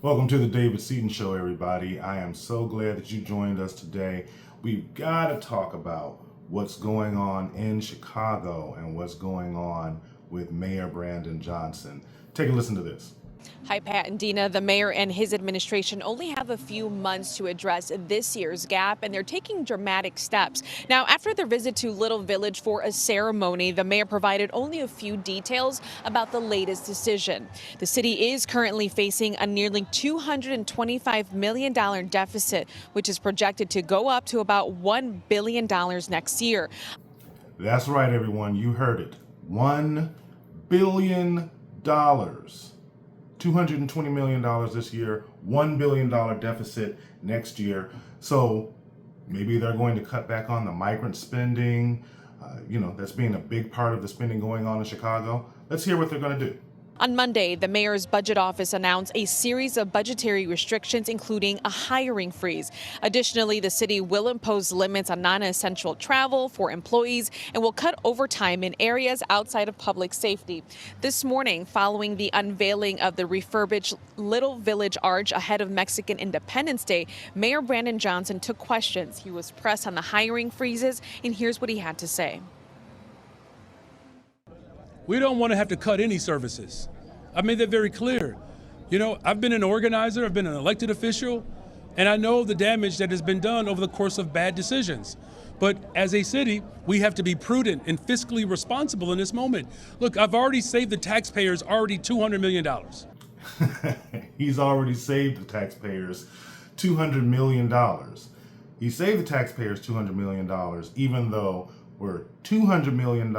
Welcome to the David Seaton Show, everybody. I am so glad that you joined us today. We've got to talk about what's going on in Chicago and what's going on with Mayor Brandon Johnson. Take a listen to this. Hi, Pat and Dina. The mayor and his administration only have a few months to address this year's gap, and they're taking dramatic steps. Now, after their visit to Little Village for a ceremony, the mayor provided only a few details about the latest decision. The city is currently facing a nearly $225 million deficit, which is projected to go up to about $1 billion next year. That's right, everyone. You heard it. $1 billion. $220 million this year, $1 billion deficit next year. So maybe they're going to cut back on the migrant spending. That's being a big part of the spending going on in Chicago. Let's hear what they're going to do. On Monday, the mayor's budget office announced a series of budgetary restrictions, including a hiring freeze. Additionally, the city will impose limits on non-essential travel for employees and will cut overtime in areas outside of public safety. This morning, following the unveiling of the refurbished Little Village Arch ahead of Mexican Independence Day, Mayor Brandon Johnson took questions. He was pressed on the hiring freezes, and here's what he had to say. We don't want to have to cut any services. I've made that very clear. I've been an organizer, I've been an elected official, and I know the damage that has been done over the course of bad decisions. But as a city, we have to be prudent and fiscally responsible in this moment. Look, I've already saved the taxpayers $200 million. He's already saved the taxpayers $200 million. He saved the taxpayers $200 million, even though we're $200 million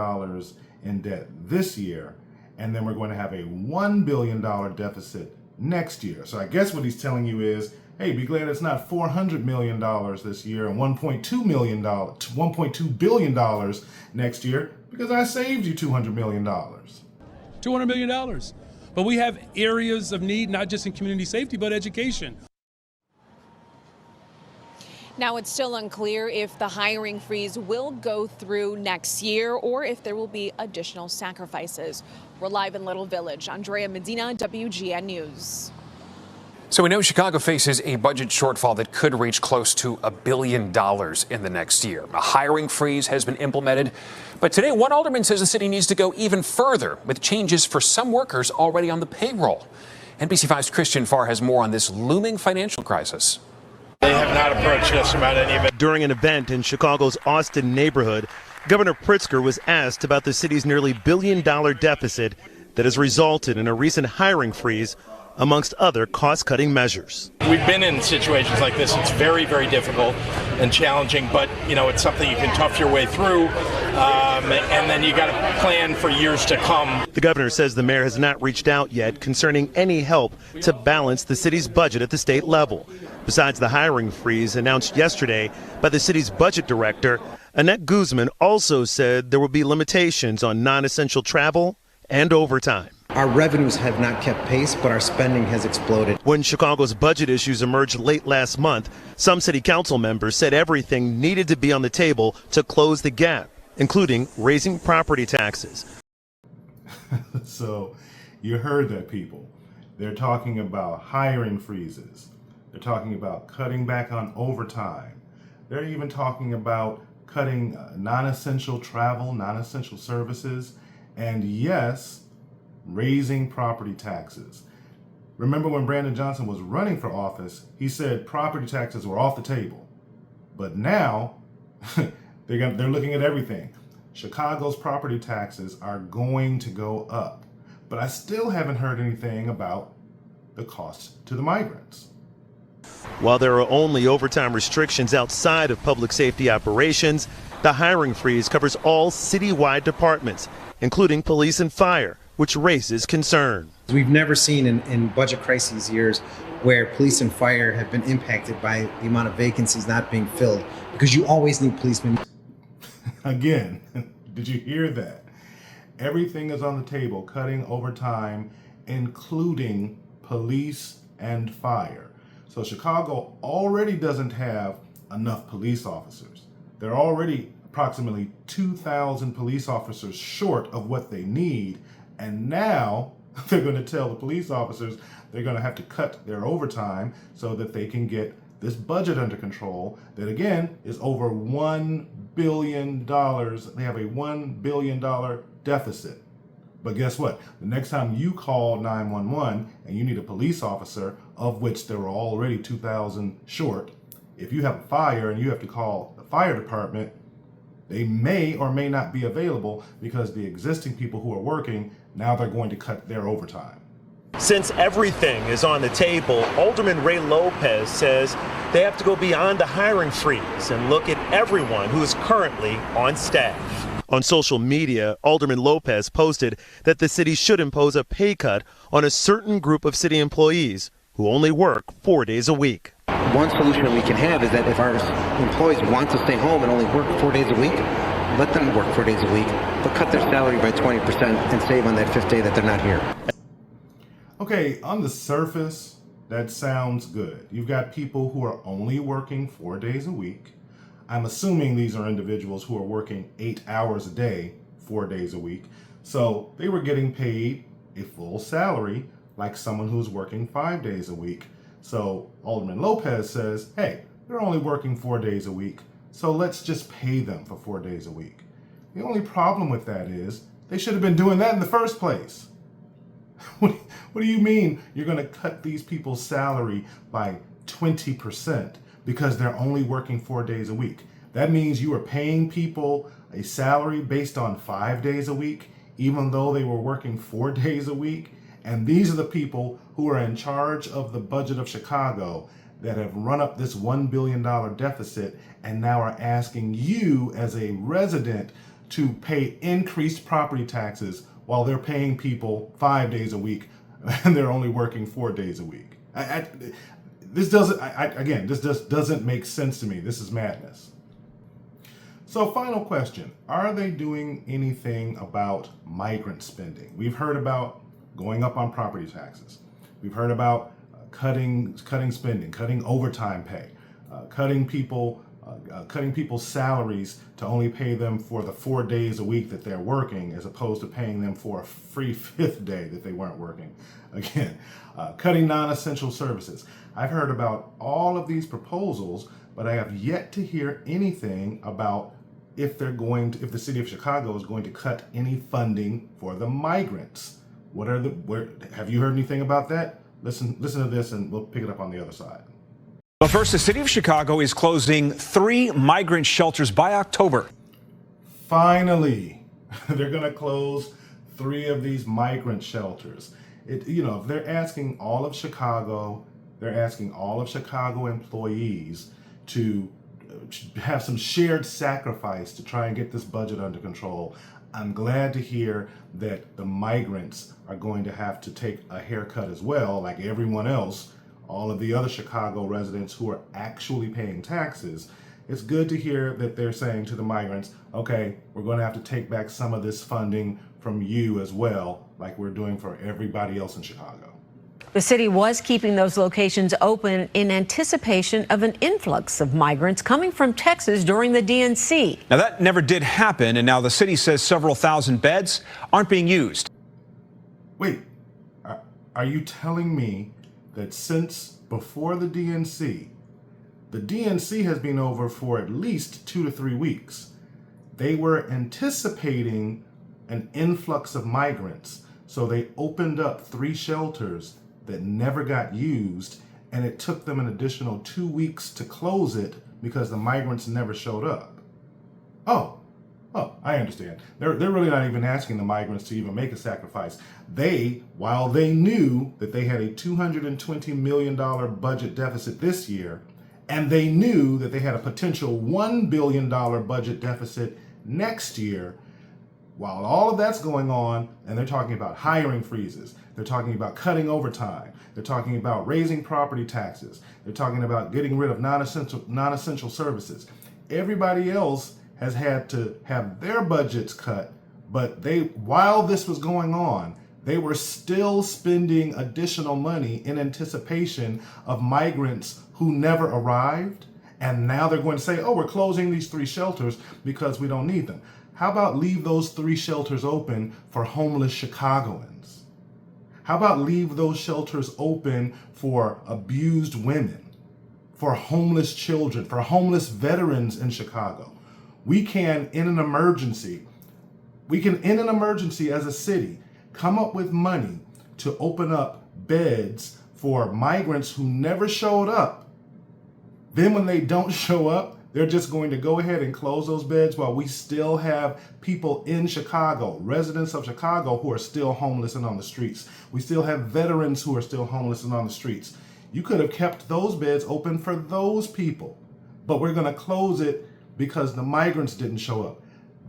in debt this year, and then we're going to have a $1 billion deficit next year. So I guess what he's telling you is, hey, be glad it's not $400 million this year and $1.2 billion next year, because I saved you $200 million. $200 million. But we have areas of need, not just in community safety, but education. Now, it's still unclear if the hiring freeze will go through next year or if there will be additional sacrifices. We're live in Little Village. Andrea Medina, WGN News. So we know Chicago faces a budget shortfall that could reach close to $1 billion in the next year. A hiring freeze has been implemented. But today, one alderman says the city needs to go even further with changes for some workers already on the payroll. NBC5's Christian Farr has more on this looming financial crisis. They have not approached us about any of it. During an event in Chicago's Austin neighborhood, Governor Pritzker was asked about the city's nearly $1 billion deficit that has resulted in a recent hiring freeze, amongst other cost-cutting measures. We've been in situations like this. It's very, very difficult and challenging, but it's something you can tough your way through, and then you got to plan for years to come. The governor says the mayor has not reached out yet concerning any help to balance the city's budget at the state level. Besides the hiring freeze announced yesterday by the city's budget director, Annette Guzman also said there will be limitations on non-essential travel and overtime. Our revenues have not kept pace, but our spending has exploded. When Chicago's budget issues emerged late last month, some city council members said everything needed to be on the table to close the gap, including raising property taxes. So you heard that, people. They're talking about hiring freezes. They're talking about cutting back on overtime. They're even talking about cutting non-essential travel, non-essential services, and yes, raising property taxes. Remember when Brandon Johnson was running for office, he said property taxes were off the table. But now they're looking at everything. Chicago's property taxes are going to go up. But I still haven't heard anything about the cost to the migrants. While there are only overtime restrictions outside of public safety operations, the hiring freeze covers all citywide departments, including police and fire, which raises concern. We've never seen in budget crises years where police and fire have been impacted by the amount of vacancies not being filled, because you always need policemen. Again, did you hear that? Everything is on the table, cutting overtime, including police and fire. So Chicago already doesn't have enough police officers. They're already approximately 2,000 police officers short of what they need. And now They're going to tell the police officers they're going to have to cut their overtime so that they can get this budget under control that, again, is over $1 billion. They have a $1 billion deficit. But guess what? The next time you call 911 and you need a police officer, of which there were already 2,000 short, if you have a fire and you have to call the fire department, they may or may not be available because the existing people who are working, now they're going to cut their overtime. Since everything is on the table, Alderman Ray Lopez says they have to go beyond the hiring freeze and look at everyone who is currently on staff. On social media, Alderman Lopez posted that the city should impose a pay cut on a certain group of city employees who only work 4 days a week. One solution we can have is that if our employees want to stay home and only work 4 days a week, let them work 4 days a week, but cut their salary by 20% and save on that fifth day that they're not here. Okay, on the surface, that sounds good. You've got people who are only working 4 days a week. I'm assuming these are individuals who are working 8 hours a day, 4 days a week. So they were getting paid a full salary like someone who's working 5 days a week. So Alderman Lopez says, hey, they're only working 4 days a week, so let's just pay them for 4 days a week. The only problem with that is they should have been doing that in the first place. What do you mean you're going to cut these people's salary by 20% because they're only working 4 days a week? That means you are paying people a salary based on 5 days a week, even though they were working 4 days a week. And these are the people who are in charge of the budget of Chicago that have run up this $1 billion deficit and now are asking you as a resident to pay increased property taxes while they're paying people 5 days a week and they're only working 4 days a week. This just doesn't make sense to me. This is madness. So final question, are they doing anything about migrant spending? We've heard about going up on property taxes. We've heard about cutting spending, cutting overtime pay, cutting people's salaries to only pay them for the 4 days a week that they're working, as opposed to paying them for a free fifth day that they weren't working. Again, cutting non-essential services. I've heard about all of these proposals, but I have yet to hear anything about if the city of Chicago is going to cut any funding for the migrants. Have you heard anything about that? Listen to this and we'll pick it up on the other side. But first, the city of Chicago is closing 3 migrant shelters by October. Finally, they're going to close 3 of these migrant shelters. They're asking all of Chicago employees to have some shared sacrifice to try and get this budget under control. I'm glad to hear that the migrants are going to have to take a haircut as well, like everyone else, all of the other Chicago residents who are actually paying taxes. It's good to hear that they're saying to the migrants, okay, we're going to have to take back some of this funding from you as well, like we're doing for everybody else in Chicago. The city was keeping those locations open in anticipation of an influx of migrants coming from Texas during the DNC. Now, that never did happen, and now the city says several thousand beds aren't being used. Wait, are you telling me that since before the DNC has been over for at least 2 to 3 weeks? They were anticipating an influx of migrants, so they opened up 3 shelters that never got used, and it took them an additional 2 weeks to close it because the migrants never showed up. Oh, I understand. They're really not even asking the migrants to even make a sacrifice. While they knew that they had a $220 million budget deficit this year, and they knew that they had a potential $1 billion budget deficit next year, while all of that's going on, and they're talking about hiring freezes, they're talking about cutting overtime, they're talking about raising property taxes, they're talking about getting rid of non-essential services. Everybody else has had to have their budgets cut, but while this was going on, they were still spending additional money in anticipation of migrants who never arrived. And now they're going to say, oh, we're closing these 3 shelters because we don't need them. How about leave those 3 shelters open for homeless Chicagoans? How about leave those shelters open for abused women, for homeless children, for homeless veterans in Chicago? We can, in an emergency as a city, come up with money to open up beds for migrants who never showed up. Then when they don't show up, they're just going to go ahead and close those beds while we still have people in Chicago, residents of Chicago, who are still homeless and on the streets. We still have veterans who are still homeless and on the streets. You could have kept those beds open for those people, but we're going to close it because the migrants didn't show up.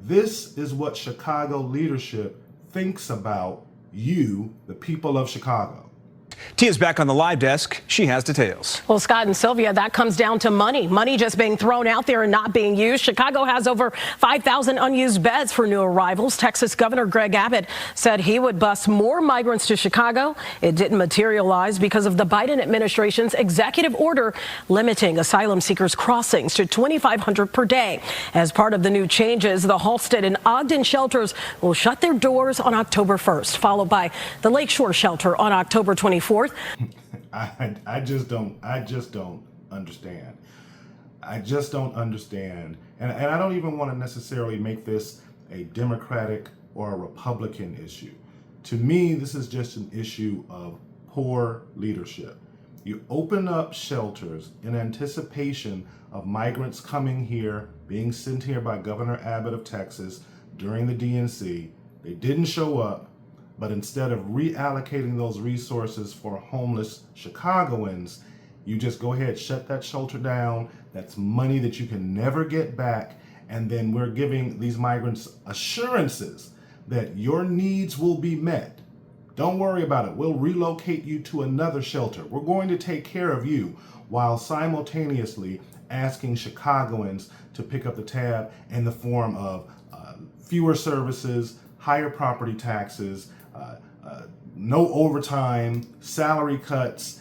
This is what Chicago leadership thinks about you, the people of Chicago. Tia's back on the live desk. She has details. Well, Scott and Sylvia, that comes down to money. Money just being thrown out there and not being used. Chicago has over 5,000 unused beds for new arrivals. Texas Governor Greg Abbott said he would bus more migrants to Chicago. It didn't materialize because of the Biden administration's executive order limiting asylum seekers' crossings to 2,500 per day. As part of the new changes, the Halsted and Ogden shelters will shut their doors on October 1st, followed by the Lakeshore shelter on October 24th. I just don't understand. I just don't understand. And I don't even want to necessarily make this a Democratic or a Republican issue. To me, this is just an issue of poor leadership. You open up shelters in anticipation of migrants coming here, being sent here by Governor Abbott of Texas during the DNC. They didn't show up. But instead of reallocating those resources for homeless Chicagoans, you just go ahead, shut that shelter down. That's money that you can never get back. And then we're giving these migrants assurances that your needs will be met. Don't worry about it. We'll relocate you to another shelter. We're going to take care of you, while simultaneously asking Chicagoans to pick up the tab in the form of fewer services, higher property taxes, no overtime, salary cuts.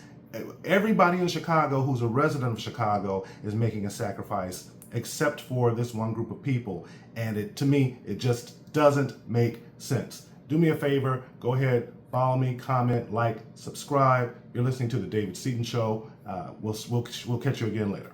Everybody in Chicago who's a resident of Chicago is making a sacrifice, except for this one group of people. And to me, it just doesn't make sense. Do me a favor, go ahead, follow me, comment, like, subscribe. You're listening to The David Seaton Show. We'll catch you again later.